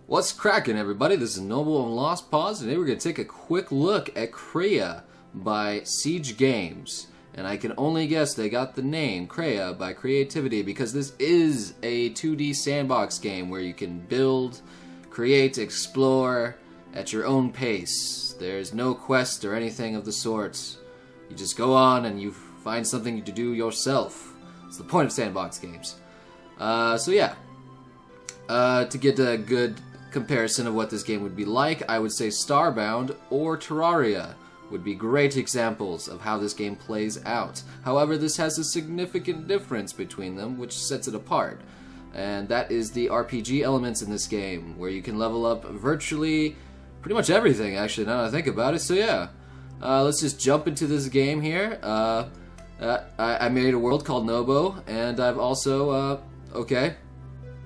What's cracking, everybody? This is Noble and Lost Pause, and today we're going to take a quick look at Crea by Siege Games. And I can only guess they got the name Crea by Creativity because this is a 2D sandbox game where you can build, create, explore at your own pace. There's no quest or anything of the sort. You just go on and you find something to do yourself. It's the point of sandbox games. To get a good comparison of what this game would be like, I would say Starbound or Terraria would be great examples of how this game plays out. However, this has a significant difference between them, which sets it apart. And that is the RPG elements in this game, where you can level up virtually pretty much everything, actually, now that I think about it. So yeah, let's just jump into this game here. I made a world called Nobo, and I've also, okay.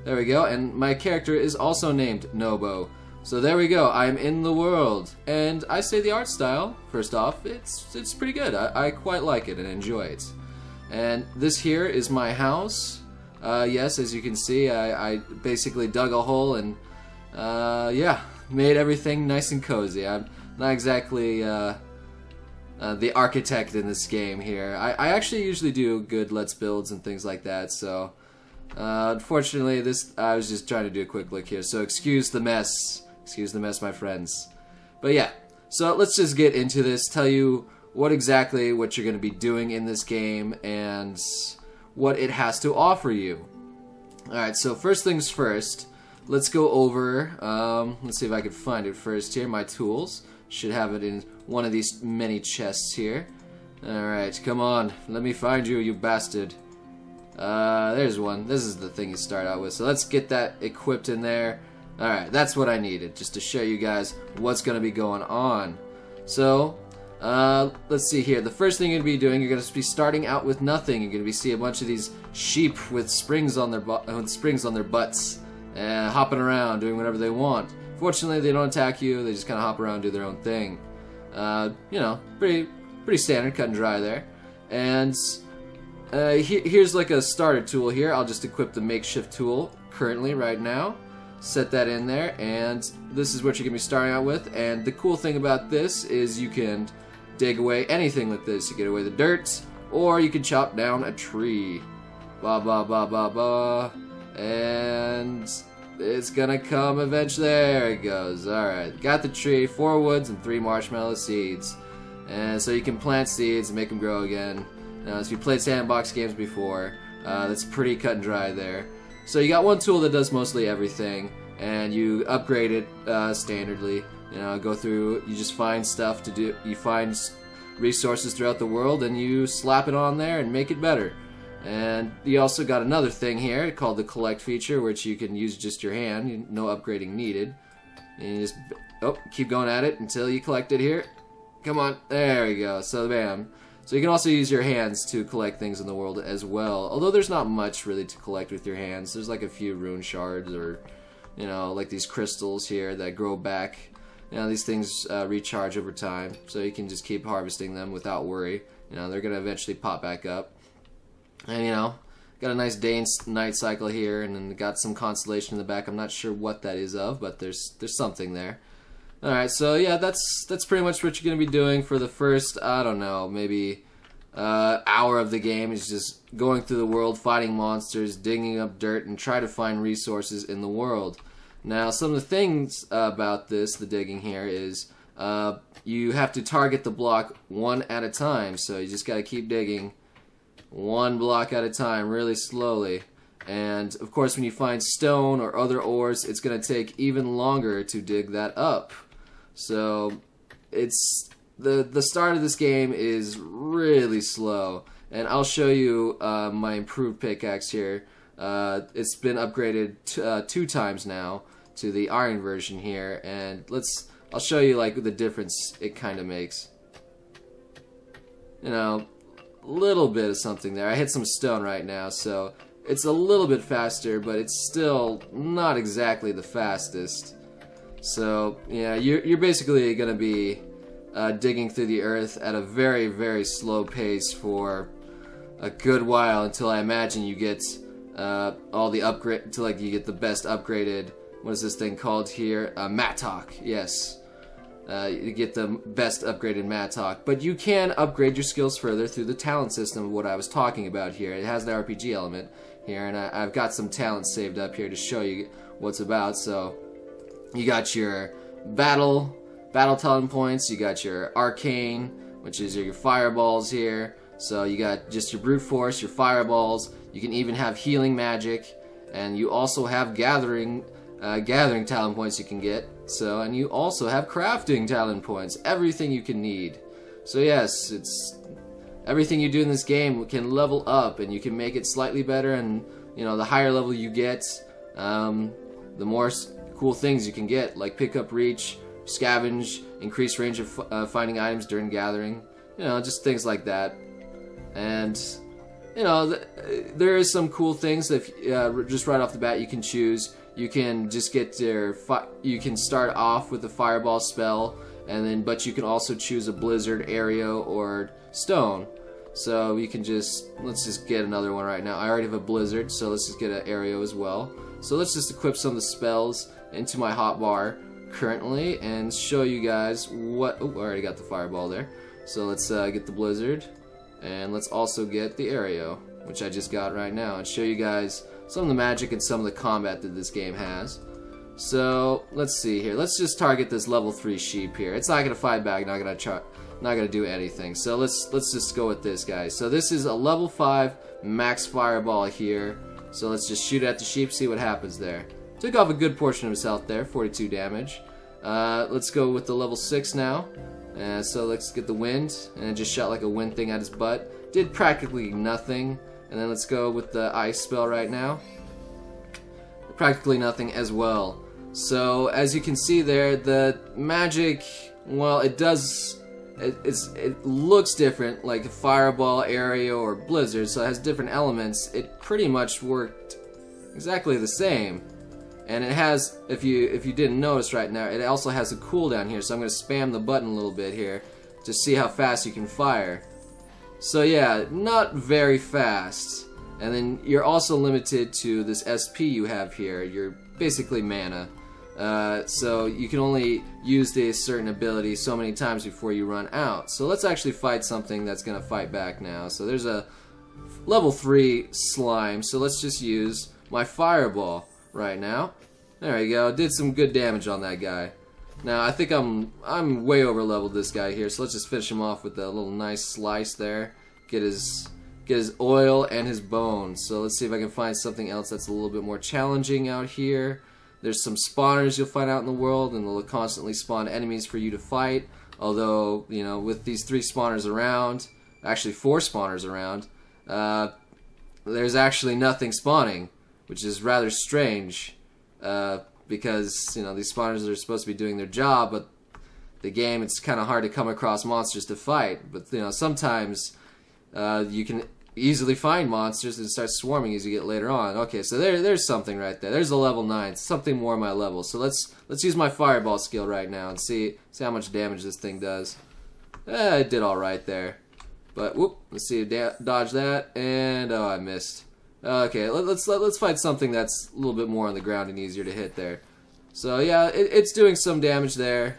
There we go, and my character is also named Nobo. So there we go, I'm in the world. And I say the art style, first off, it's pretty good. I quite like it and enjoy it. And this here is my house. Yes, as you can see, I basically dug a hole and, yeah, made everything nice and cozy. I'm not exactly the architect in this game here. I actually usually do good Let's Builds and things like that, so... unfortunately, I was just trying to do a quick look here, so excuse the mess. Excuse the mess, my friends. But yeah, so let's just get into this, tell you what you're going to be doing in this game, and what it has to offer you. Alright, so first things first, let's go over, let's see if I can find it first here, my tools. Should have it in one of these many chests here. Alright, come on, let me find you, you bastard. There's one. This is the thing you start out with. So let's get that equipped in there. Alright, that's what I needed, just to show you guys what's going to be going on. So, let's see here. The first thing you're going to be doing, you're going to be starting out with nothing. You're going to be seeing a bunch of these sheep with springs on their butts, hopping around, doing whatever they want. Fortunately, they don't attack you. They just kind of hop around and do their own thing. You know, pretty standard, cut and dry there. And... here's like a starter tool here. I'll just equip the makeshift tool currently right now. Set that in there, and this is what you're going to be starting out with. And the cool thing about this is you can dig away anything with this. You get away the dirt, or you can chop down a tree. Ba ba ba ba ba. And it's gonna come eventually. There it goes. Alright, got the tree, 4 woods, and 3 marshmallow seeds. And so you can plant seeds and make them grow again. Now, if you played sandbox games before, that's pretty cut and dry there. So you got one tool that does mostly everything, and you upgrade it standardly. You know, go through, you just find stuff to do, you find resources throughout the world, and you slap it on there and make it better. And you also got another thing here called the collect feature, which you can use just your hand, no upgrading needed. And you just, keep going at it until you collect it here. Come on, there we go, so bam. So you can also use your hands to collect things in the world as well. Although there's not much really to collect with your hands. There's like a few rune shards or, you know, like these crystals here that grow back. You know, these things recharge over time. So you can just keep harvesting them without worry. You know, they're going to eventually pop back up. And, you know, got a nice day and night cycle here. And then got some constellation in the back. I'm not sure what that is of, but there's something there. Alright, so yeah, that's pretty much what you're going to be doing for the first, I don't know, maybe hour of the game is just going through the world, fighting monsters, digging up dirt, and try to find resources in the world. Now, some of the things about this, the digging here, is you have to target the block one at a time, so you just got to keep digging one block at a time, really slowly. And, of course, when you find stone or other ores, it's going to take even longer to dig that up. So it's the start of this game is really slow, and I'll show you my improved pickaxe here. It's been upgraded 2 times now to the iron version here, and I'll show you like the difference it kind of makes. You know, a little bit of something there. I hit some stone right now, so it's a little bit faster, but it's still not exactly the fastest. So, yeah, you're basically going to be digging through the earth at a very, very slow pace for a good while until I imagine you get all the upgrade, until like you get the best upgraded what is this thing called here? Mattock, yes. You get the best upgraded Mattock. But you can upgrade your skills further through the talent system of what I was talking about here. It has the RPG element here, and I've got some talents saved up here to show you what's about. So you got your battle talent points, you got your arcane, which is your fireballs here. So you got just your brute force, your fireballs. You can even have healing magic, and you also have gathering talent points you can get. So, and you also have crafting talent points. Everything you can need. So yes, it's everything you do in this game can level up, and you can make it slightly better. And you know, the higher level you get, the more cool things you can get, like pick up reach, scavenge, increased range of finding items during gathering. You know, just things like that. And you know, there is some cool things that just right off the bat you can choose. You can just get you can start off with the fireball spell, and then but you can also choose a blizzard, area, or stone. So you can let's just get another one right now. I already have a blizzard, so let's just get an area as well. So let's just equip some of the spells into my hotbar currently and show you guys what. Oh, I already got the fireball there. So let's get the blizzard, and let's also get the area, which I just got right now, and show you guys some of the magic and some of the combat that this game has. So let's see here. Let's just target this level 3 sheep here. It's not gonna fight back. Not gonna do anything. So let's just go with this, guys. So this is a level 5 max fireball here. So let's just shoot at the sheep, see what happens there. Took off a good portion of his health there, 42 damage. Let's go with the level 6 now. So let's get the wind, and it just shot like a wind thing at his butt. Did practically nothing. And then let's go with the ice spell right now. Practically nothing as well. So as you can see there, the magic, well, it looks different, like a fireball, area, or blizzard, so it has different elements. It pretty much worked exactly the same. And it has, if you didn't notice right now, it also has a cooldown here, so I'm going to spam the button a little bit here to see how fast you can fire. So yeah, not very fast. And then you're also limited to this SP you have here. You're basically mana. So you can only use this certain ability so many times before you run out. So let's actually fight something that's going to fight back now. So there's a level 3 slime. So let's just use my fireball right now. There we go. Did some good damage on that guy. Now I think I'm way over leveled this guy here, so let's just finish him off with a little nice slice there. Get his oil and his bones. So let's see if I can find something else that's a little bit more challenging out here. There's some spawners you'll find out in the world, and they'll constantly spawn enemies for you to fight. Although, you know, with these 3 spawners around, actually 4 spawners around, there's actually nothing spawning, which is rather strange. Because, you know, these spawners are supposed to be doing their job, but the game, it's kind of hard to come across monsters to fight. But, you know, sometimes you can easily find monsters and start swarming as you get later on. Okay, so there's something right there. There's a level 9, something more my level. So let's use my fireball skill right now and see how much damage this thing does. It did all right there. But whoop, let's see, dodge that, and oh, I missed. Okay, let's fight something that's a little bit more on the ground and easier to hit there. So yeah, it's doing some damage there,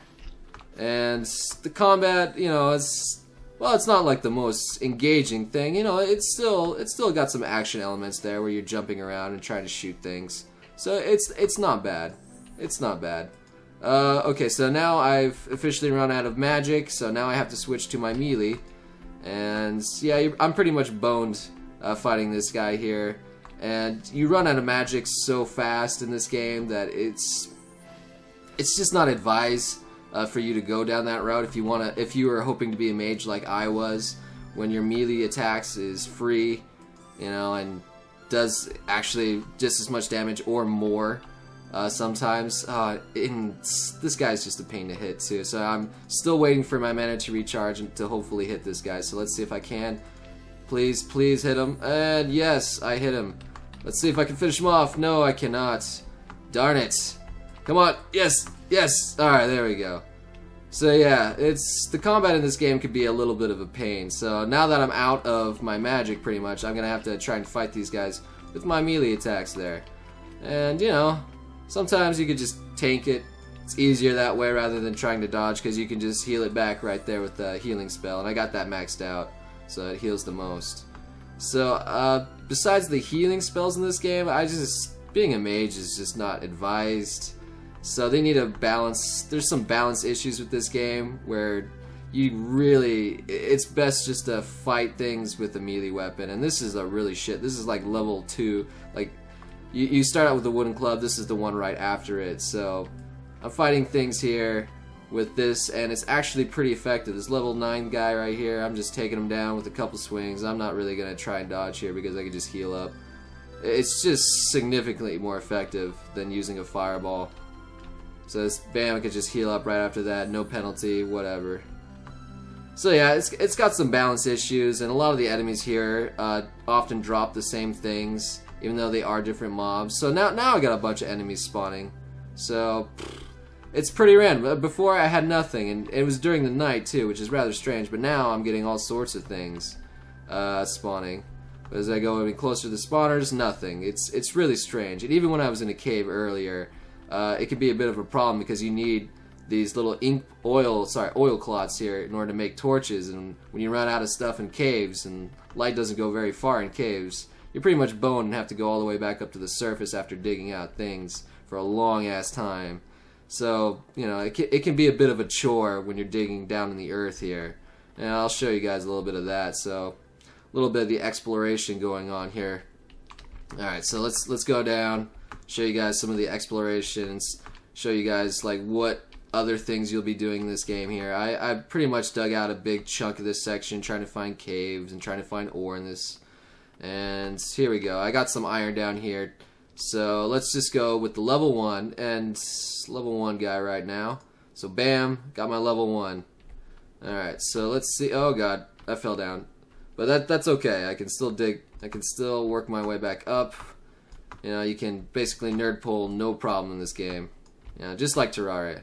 and the combat, you know, it's not like the most engaging thing. You know, it's still got some action elements there where you're jumping around and trying to shoot things. So it's not bad. It's not bad. Okay, so now I've officially run out of magic, so now I have to switch to my melee, and yeah, I'm pretty much boned. Fighting this guy here, and you run out of magic so fast in this game that it's just not advised for you to go down that route if you were hoping to be a mage like I was, when your melee attacks is free, you know, and does actually just as much damage or more sometimes. This guy's just a pain to hit too, so I'm still waiting for my mana to recharge and to hopefully hit this guy. So let's see if I can. Please, please hit him. And yes, I hit him. Let's see if I can finish him off. No, I cannot. Darn it. Come on. Yes, yes. Alright, there we go. So yeah, the combat in this game could be a little bit of a pain. So now that I'm out of my magic pretty much, I'm going to have to try and fight these guys with my melee attacks there. And, you know, Sometimes you could just tank it. It's easier that way rather than trying to dodge, because you can just heal it back right there with the healing spell, and I got that maxed out, so it heals the most. So besides the healing spells in this game, being a mage is just not advised. So they need a balance. There's some balance issues with this game where it's best just to fight things with a melee weapon, and this is a really shit. This is like level 2. Like you start out with the wooden club. This is the one right after it. So I'm fighting things here with this, and it's actually pretty effective. This level 9 guy right here, I'm just taking him down with a couple swings. I'm not really gonna try and dodge here because I can just heal up. It's just significantly more effective than using a fireball. So this, bam, I could just heal up right after that, no penalty, whatever. So yeah, it's got some balance issues, and a lot of the enemies here often drop the same things, even though they are different mobs. So now I got a bunch of enemies spawning. So it's pretty random. Before I had nothing, and it was during the night too, which is rather strange. But now I'm getting all sorts of things spawning. But as I go any closer to the spawners, nothing. It's really strange. And even when I was in a cave earlier, it could be a bit of a problem because you need these little oil clots here in order to make torches, and when you run out of stuff in caves and light doesn't go very far in caves, you're pretty much boned and have to go all the way back up to the surface after digging out things for a long ass time. So, you know, it can be a bit of a chore when you're digging down in the earth here, and I'll show you guys a little bit of that. So a little bit of the exploration going on here. Alright, so let's go down, show you guys some of the explorations, show you guys like what other things you'll be doing in this game here. I pretty much dug out a big chunk of this section trying to find caves and trying to find ore in this. And here we go. I got some iron down here. So let's just go with the level 1 and level 1 guy right now. So bam, got my level 1. Alright, so let's see. Oh god, I fell down. But that's okay. I can still dig. I can still work my way back up. You know, you can basically nerd pull no problem in this game. You know, just like Terraria.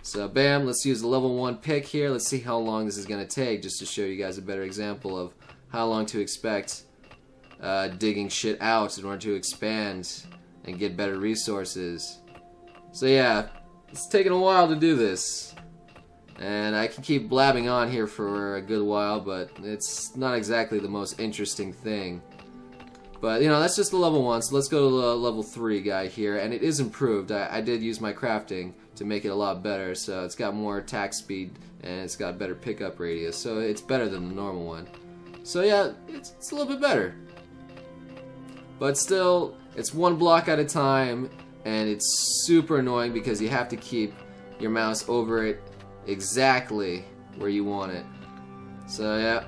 So bam, let's use the level 1 pick here. Let's see how long this is going to take, just to show you guys a better example of how long to expect digging shit out in order to expand and get better resources. So yeah, it's taking a while to do this. And I can keep blabbing on here for a good while, but it's not exactly the most interesting thing. But, you know, that's just the level 1, so let's go to the level 3 guy here, and it is improved. I did use my crafting to make it a lot better, so it's got more attack speed, and it's got better pickup radius, so it's better than the normal one. So yeah, it's a little bit better. But still, it's one block at a time, and it's super annoying because you have to keep your mouse over it exactly where you want it. So yeah,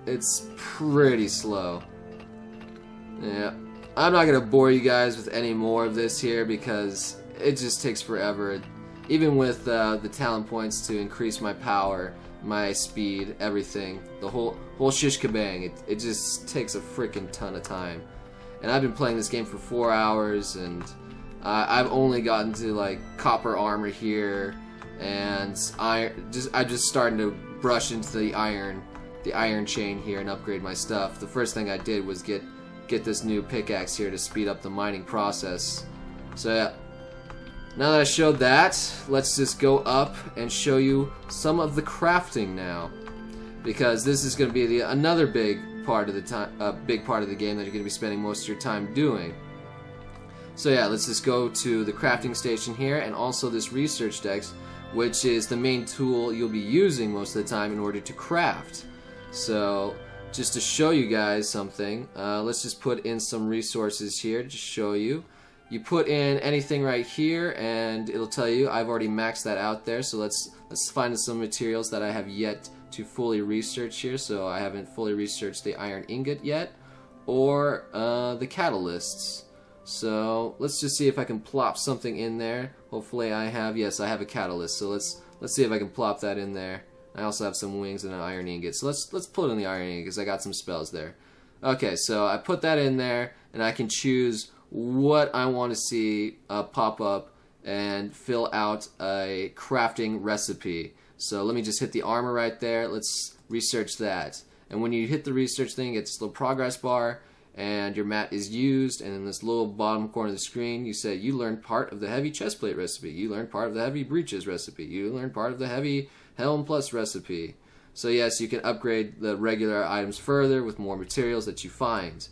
it's pretty slow. Yeah, I'm not gonna bore you guys with any more of this here because it just takes forever. Even with the talent points to increase my power, my speed, everything, the whole shish kabang, it just takes a freaking ton of time. And I've been playing this game for 4 hours, and I've only gotten to like copper armor here, and I'm just starting to brush into the iron chain here and upgrade my stuff. The first thing I did was get this new pickaxe here to speed up the mining process. So yeah, now that I showed that, let's just go up and show you some of the crafting now, because this is going to be another big part of the game that you're going to be spending most of your time doing. So yeah, let's just go to the crafting station here, and also this research desk, which is the main tool you'll be using most of the time in order to craft. So just to show you guys something, let's just put in some resources here to show you. You put in anything right here and it'll tell you I've already maxed that out there. So let's find some materials that I have yet to fully research here. So I haven't fully researched the iron ingot yet, or the catalysts. So let's just see if I can plop something in there. Hopefully I have, yes, I have a catalyst. So let's see if I can plop that in there. I also have some wings and an iron ingot. So let's put in the iron ingot because I got some spells there. Okay, so I put that in there, and I can choose what I want to see pop up and fill out a crafting recipe. So let me just hit the armor right there. Let's research that. And when you hit the research thing, it's the progress bar, and your mat is used, and in this little bottom corner of the screen you say you learned part of the heavy chestplate recipe, you learned part of the heavy breeches recipe, you learned part of the heavy helm plus recipe. So yes, you can upgrade the regular items further with more materials that you find.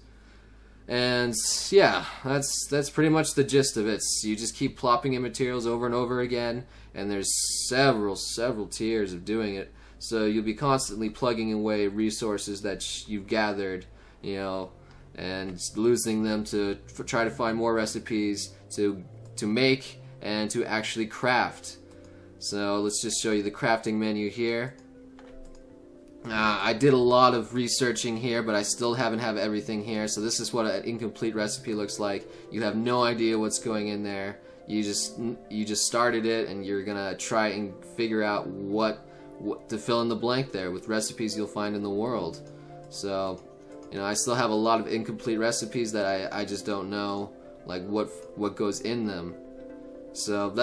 And yeah, that's pretty much the gist of it. So you just keep plopping in materials over and over again, and there's several tiers of doing it. So you'll be constantly plugging away resources that you've gathered, you know, and losing them to try to find more recipes to make and to actually craft. So let's just show you the crafting menu here. I did a lot of researching here, but I still haven't have everything here. So this is what an incomplete recipe looks like. You have no idea what's going in there. You just started it, and you're gonna try and figure out what to fill in the blank there with recipes you'll find in the world. So, you know, I still have a lot of incomplete recipes that I just don't know, like what goes in them. So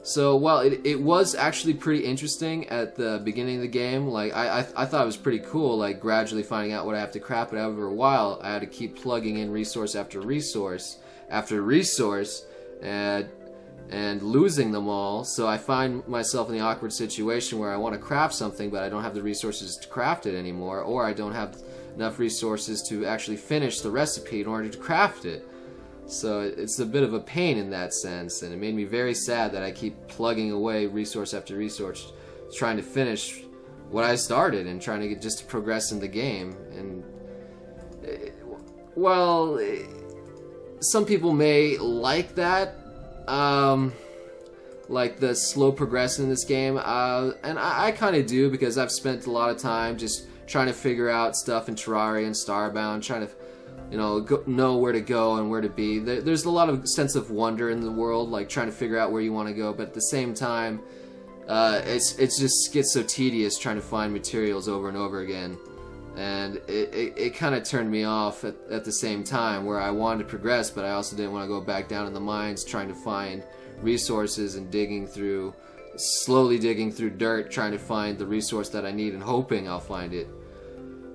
so while it was actually pretty interesting at the beginning of the game, like I thought it was pretty cool, like gradually finding out what I have to craft, but after a while I had to keep plugging in resource after resource after resource and losing them all. So I find myself in the awkward situation where I want to craft something, but I don't have the resources to craft it anymore, or I don't have enough resources to actually finish the recipe in order to craft it. So it's a bit of a pain in that sense, and it made me very sad that I keep plugging away resource after resource trying to finish what I started and trying to get just to progress in the game. And well, some people may like that, like the slow progression in this game, and I kind of do, because I've spent a lot of time just trying to figure out stuff in Terraria and Starbound, trying to, you know where to go and where to be. There's a lot of sense of wonder in the world, like trying to figure out where you want to go, but at the same time, it just gets so tedious trying to find materials over and over again, and it kind of turned me off at the same time, where I wanted to progress, but I also didn't want to go back down in the mines trying to find resources and slowly digging through dirt trying to find the resource that I need and hoping I'll find it.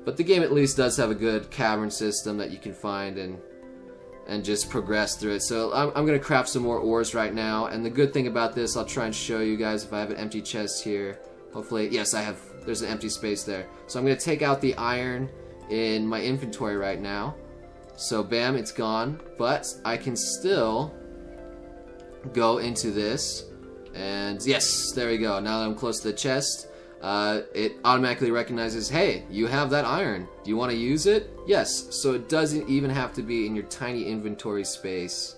But the game at least does have a good cavern system that you can find and just progress through it. So I'm going to craft some more ores right now, and the good thing about this, I'll try and show you guys if I have an empty chest here. Hopefully, yes, I have. There's an empty space there. So I'm going to take out the iron in my inventory right now. So bam, it's gone, but I can still go into this, and yes, there we go. Now that I'm close to the chest, it automatically recognizes, hey, you have that iron. Do you want to use it? Yes. So it doesn't even have to be in your tiny inventory space,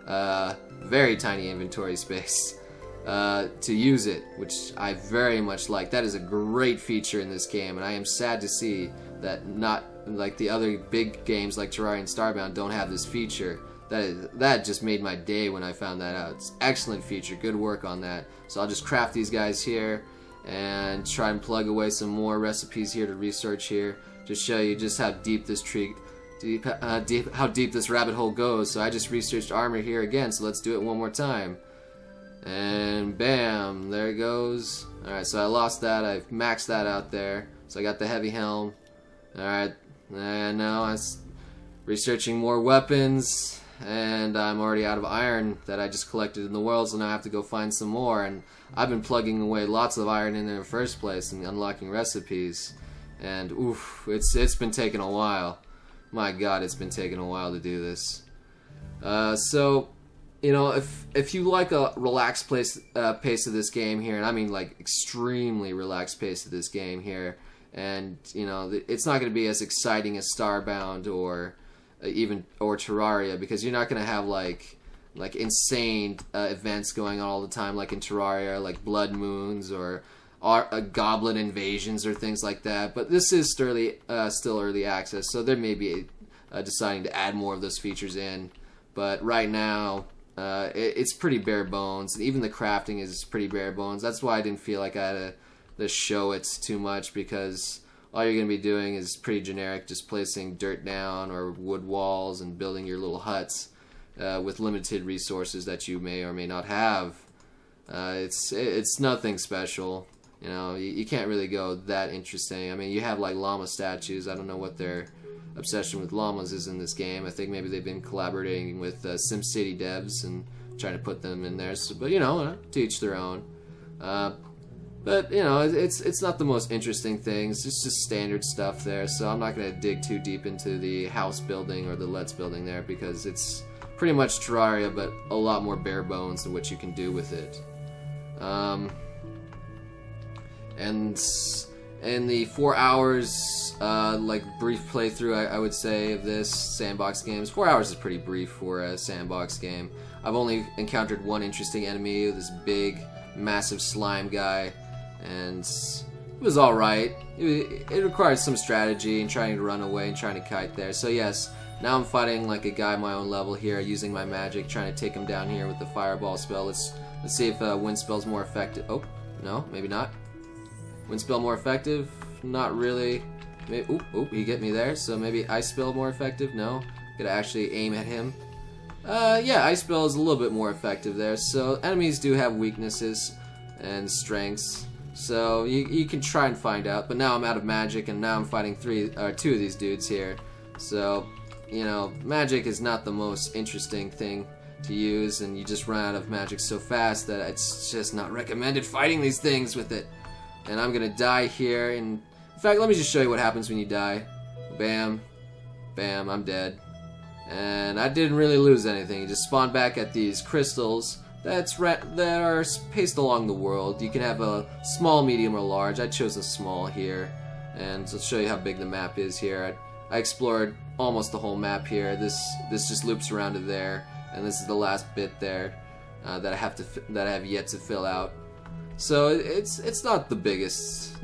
very tiny inventory space, to use it, which I very much like. That is a great feature in this game, and I am sad to see that not like the other big games like Terraria and Starbound don't have this feature. That just made my day when I found that out. It's an excellent feature. Good work on that. So I'll just craft these guys here and try and plug away some more recipes here to research here, to show you just how deep this how deep this rabbit hole goes. So I just researched armor here again, so let's do it one more time. And bam, there it goes. Alright, so I lost that. I've maxed that out there. So I got the heavy helm. Alright, and now I'm researching more weapons, and I'm already out of iron that I just collected in the world, so now I have to go find some more. And I've been plugging away lots of iron in there in the first place and unlocking recipes, and oof, it's been taking a while. My god, it's been taking a while to do this. So, you know, if you like a relaxed pace of this game here, and I mean like extremely relaxed pace of this game here, and you know, it's not going to be as exciting as Starbound or Terraria, because you're not going to have like insane events going on all the time like in Terraria, like blood moons or goblin invasions or things like that. But this is still early access, so there may be deciding to add more of those features in. But right now, it's pretty bare bones, and even the crafting is pretty bare bones. That's why I didn't feel like I had to show it too much, because all you're going to be doing is pretty generic, just placing dirt down or wood walls and building your little huts with limited resources that you may or may not have. It's nothing special. You know, you can't really go that interesting. I mean, you have like llama statues. I don't know what they're obsession with llamas is in this game. I think maybe they've been collaborating with SimCity devs and trying to put them in there. So, but you know, to each their own. But you know, it's not the most interesting things. It's just standard stuff there. So I'm not gonna dig too deep into the house building or the Let's building there because it's pretty much Terraria, but a lot more bare bones than what you can do with it. And in the 4 hours, like brief playthrough, I would say of this sandbox games, 4 hours is pretty brief for a sandbox game. I've only encountered one interesting enemy, this big, massive slime guy, and it was alright. It required some strategy and trying to run away and trying to kite there. So yes, now I'm fighting like a guy my own level here, using my magic, trying to take him down here with the fireball spell. Let's see if wind spell's more effective. Oh, no, maybe not. Wind spell more effective? Not really. Maybe, oop, he get me there. So maybe ice spell more effective? No. Gotta actually aim at him. Yeah, ice spell is a little bit more effective there. So enemies do have weaknesses and strengths. So you can try and find out. But now I'm out of magic, and now I'm fighting two of these dudes here. So, you know, magic is not the most interesting thing to use, and you just run out of magic so fast that it's just not recommended fighting these things with it. And I'm gonna die here, and in fact, let me just show you what happens when you die. Bam, bam, I'm dead. And I didn't really lose anything. You just spawn back at these crystals that are paced along the world. You can have a small, medium, or large. I chose a small here, and I'll show you how big the map is here. I explored almost the whole map here. This just loops around to there, and this is the last bit there that I have yet to fill out. So it's not the biggest,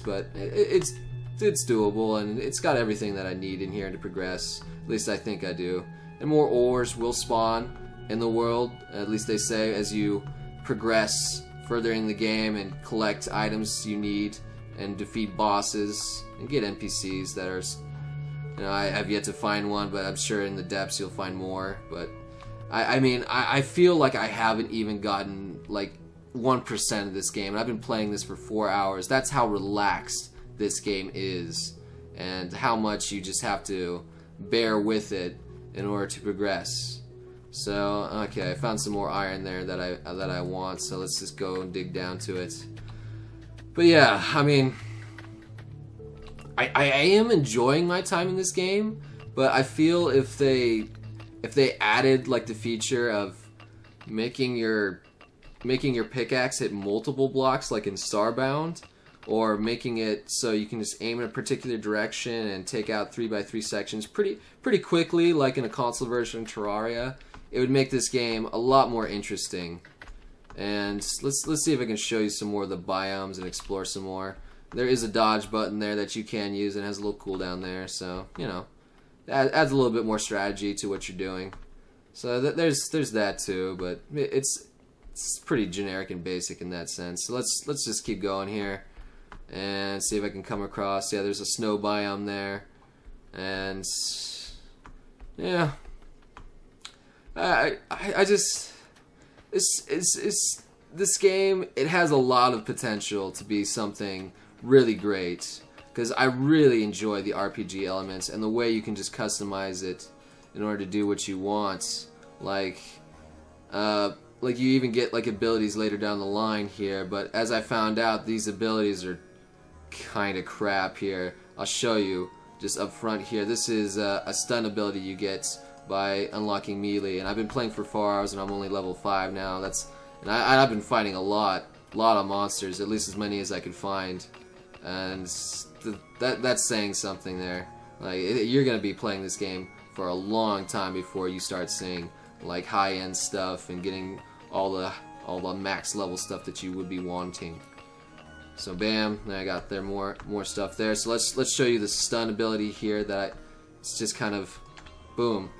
but it's doable, and it's got everything that I need in here to progress. At least I think I do. And more ores will spawn in the world, at least they say, as you progress further in the game and collect items you need and defeat bosses and get NPCs that are, you know, I have yet to find one, but I'm sure in the depths you'll find more. But I mean, I feel like I haven't even gotten like 1% of this game, and I've been playing this for 4 hours. That's how relaxed this game is, and how much you just have to bear with it in order to progress. So okay, I found some more iron there that I want, so let's just go and dig down to it. But yeah, I mean, I am enjoying my time in this game, but I feel if they added like the feature of making your pickaxe hit multiple blocks like in Starbound, or making it so you can just aim in a particular direction and take out 3x3 sections pretty quickly like in a console version of Terraria, it would make this game a lot more interesting. And let's see if I can show you some more of the biomes and explore some more. There is a dodge button there that you can use, and has a little cooldown there, so you know, adds a little bit more strategy to what you're doing. So there's that too, but it's pretty generic and basic in that sense. So let's just keep going here and see if I can come across. Yeah, there's a snow biome there, and yeah, I just this game, it has a lot of potential to be something really great, because I really enjoy the RPG elements and the way you can just customize it in order to do what you want. Like you even get like abilities later down the line here, but as I found out, these abilities are kind of crap here. I'll show you just up front here. This is a stun ability you get by unlocking melee, and I've been playing for 4 hours and I'm only level 5 now. And I've been fighting a lot of monsters, at least as many as I could find, and that's saying something there. Like, you're gonna be playing this game for a long time before you start seeing like high-end stuff and getting all the max level stuff that you would be wanting. So bam, then I got there more stuff there. So let's show you the stun ability here it's just kind of boom.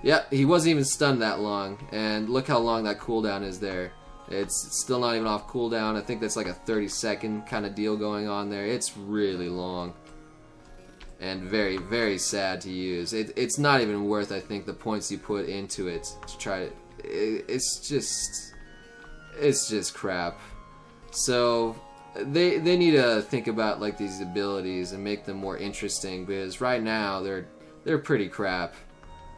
Yep, he wasn't even stunned that long, and look how long that cooldown is there. It's still not even off cooldown. I think that's like a 30-second kind of deal going on there. It's really long and very, very sad to use. It's not even worth, I think, the points you put into it to try to. It's just crap. So they need to think about like these abilities and make them more interesting, because right now they're pretty crap.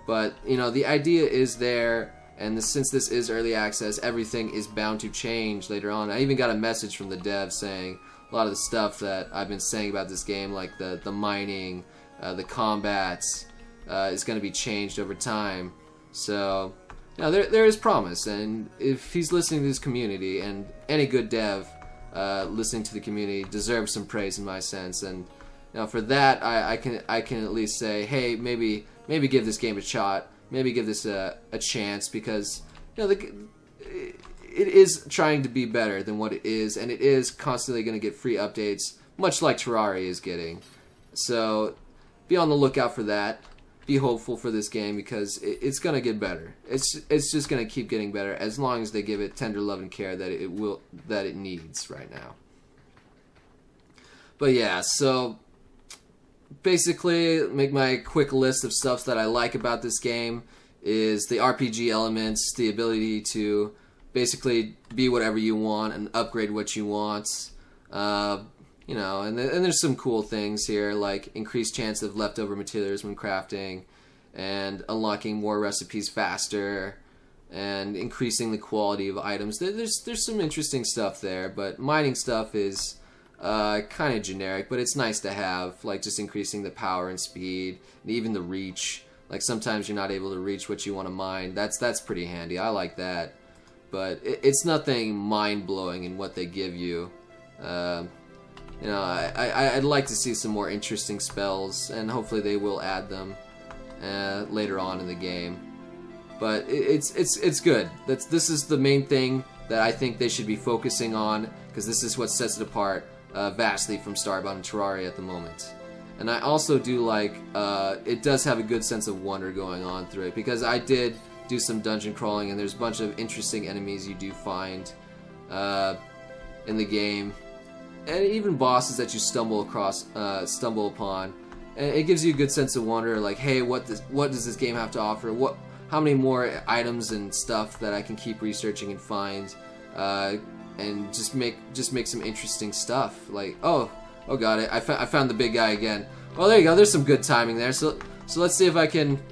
But you know, the idea is there, and since this is early access, everything is bound to change later on. I even got a message from the dev saying a lot of the stuff that I've been saying about this game, like the mining, the combats, is going to be changed over time. So you know, there is promise, and if he's listening to this community, and any good dev listening to the community deserves some praise in my sense, and you know, for that I can at least say, hey, maybe give this game a shot, maybe give this a chance, because you know, it is trying to be better than what it is, and it is constantly going to get free updates, much like Terraria is getting. So be on the lookout for that. Be hopeful for this game, because it's going to get better. It's just going to keep getting better as long as they give it tender love and care that it needs right now. But yeah, so basically, make my quick list of stuff that I like about this game is the RPG elements, the ability to basically be whatever you want and upgrade what you want. You know, and there's some cool things here, like increased chance of leftover materials when crafting, and unlocking more recipes faster, and increasing the quality of items. There's some interesting stuff there, but mining stuff is kind of generic, but it's nice to have, like just increasing the power and speed, and even the reach. Like sometimes you're not able to reach what you want to mine. That's pretty handy. I like that, but it's nothing mind-blowing in what they give you. You know, I'd like to see some more interesting spells, and hopefully they will add them later on in the game. But it's good. This is the main thing that I think they should be focusing on, because this is what sets it apart vastly from Starbound and Terraria at the moment. And I also do like it does have a good sense of wonder going on through it, because I did do some dungeon crawling, and there's a bunch of interesting enemies you do find in the game. And even bosses that you stumble upon, and it gives you a good sense of wonder. Like, hey, what does this game have to offer? How many more items and stuff that I can keep researching and find, and just make some interesting stuff. Like, oh, got it. I found the big guy again. Well, there you go. There's some good timing there. So let's see if I can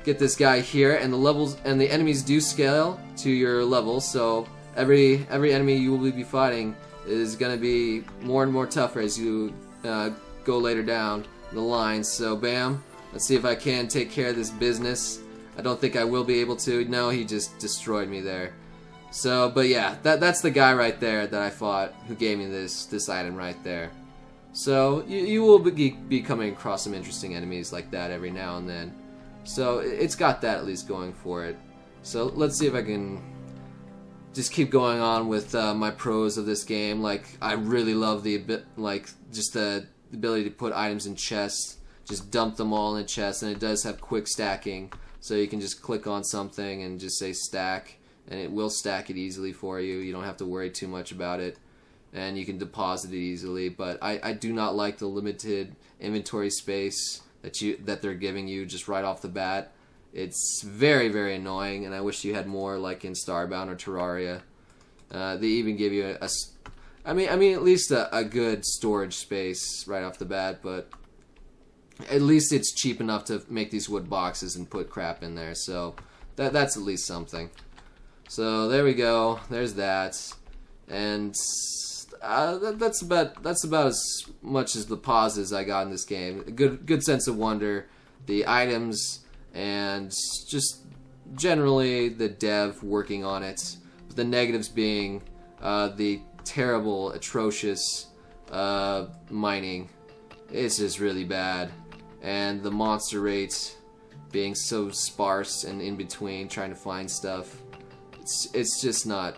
get this guy here. And the levels and the enemies do scale to your level. So every enemy you will be fighting is going to be more and more tougher as you go later down the line. So bam, let's see if I can take care of this business. I don't think I will be able to. No, he just destroyed me there. So, but yeah, that's the guy right there that I fought, who gave me this item right there. So you will be coming across some interesting enemies like that every now and then. So it's got that at least going for it. So let's see if I can just keep going on with my pros of this game. Like, I really love the ability to put items in chests, just dump them all in a chest, and it does have quick stacking, so you can just click on something and just say stack, and it will stack it easily for you. You don't have to worry too much about it, and you can deposit it easily. But I do not like the limited inventory space that they're giving you just right off the bat. It's very, very annoying, and I wish you had more, like in Starbound or Terraria. They even give you I mean at least a good storage space right off the bat, but at least it's cheap enough to make these wood boxes and put crap in there, so that's at least something. So there we go, there's that, and that's about as much as the pauses I got in this game. A good sense of wonder, the items, and just generally the dev working on it. But the negatives being the terrible, atrocious mining. It's just really bad, and the monster rates being so sparse and in between trying to find stuff. It's just not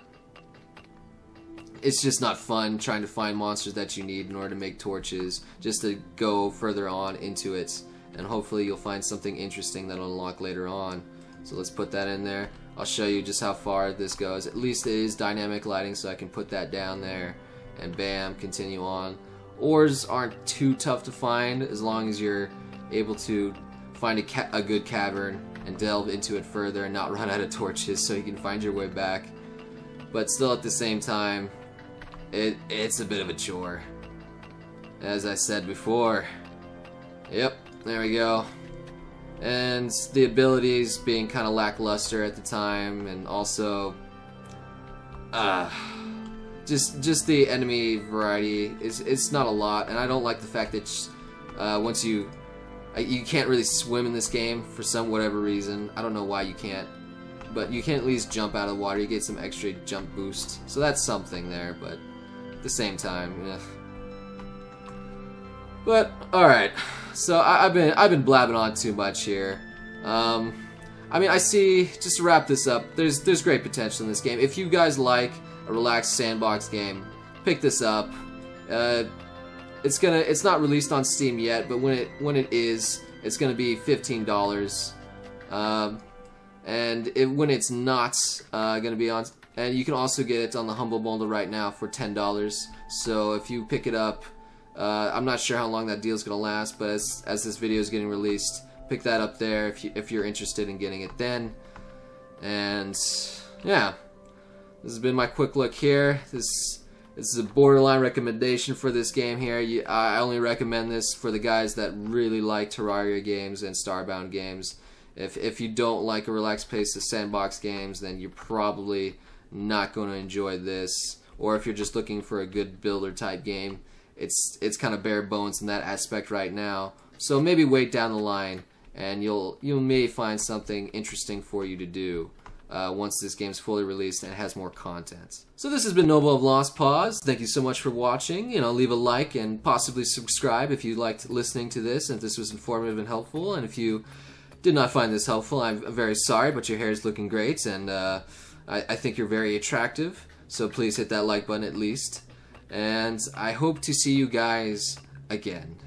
fun trying to find monsters that you need in order to make torches, just to go further on into it. And hopefully you'll find something interesting that'll unlock later on. So let's put that in there. I'll show you just how far this goes. At least it is dynamic lighting, so I can put that down there. And bam, continue on. Ores aren't too tough to find as long as you're able to find a good cavern and delve into it further and not run out of torches so you can find your way back. But still at the same time, it's a bit of a chore, as I said before. Yep, there we go. And the abilities being kind of lackluster at the time, and also just the enemy variety it's not a lot, and I don't like the fact that once you can't really swim in this game for whatever reason. I don't know why you can't, but you can at least jump out of the water. You get some extra jump boost, so that's something there. But at the same time, yeah. But alright, so I've been blabbing on too much here. I mean, I see, just to wrap this up, there's great potential in this game. If you guys like a relaxed sandbox game, pick this up. It's not released on Steam yet, but when it is, it's gonna be $15. And when it's not gonna be on, and you can also get it on the Humble Bundle right now for $10. So if you pick it up, I'm not sure how long that deal's gonna last, but as this video is getting released, pick that up there if you're interested in getting it then. And yeah, this has been my quick look here. This is a borderline recommendation for this game here. I only recommend this for the guys that really like Terraria games and Starbound games. If you don't like a relaxed pace of sandbox games, then you're probably not going to enjoy this. Or if you're just looking for a good builder type game, it's kind of bare bones in that aspect right now. So maybe wait down the line, and you may find something interesting for you to do once this game's fully released and has more content. So this has been Noble of Lost Pause. Thank you so much for watching. Leave a like and possibly subscribe if you liked listening to this and if this was informative and helpful. And if you did not find this helpful, I'm very sorry, but your hair is looking great, and I think you're very attractive. So please hit that like button at least. And I hope to see you guys again.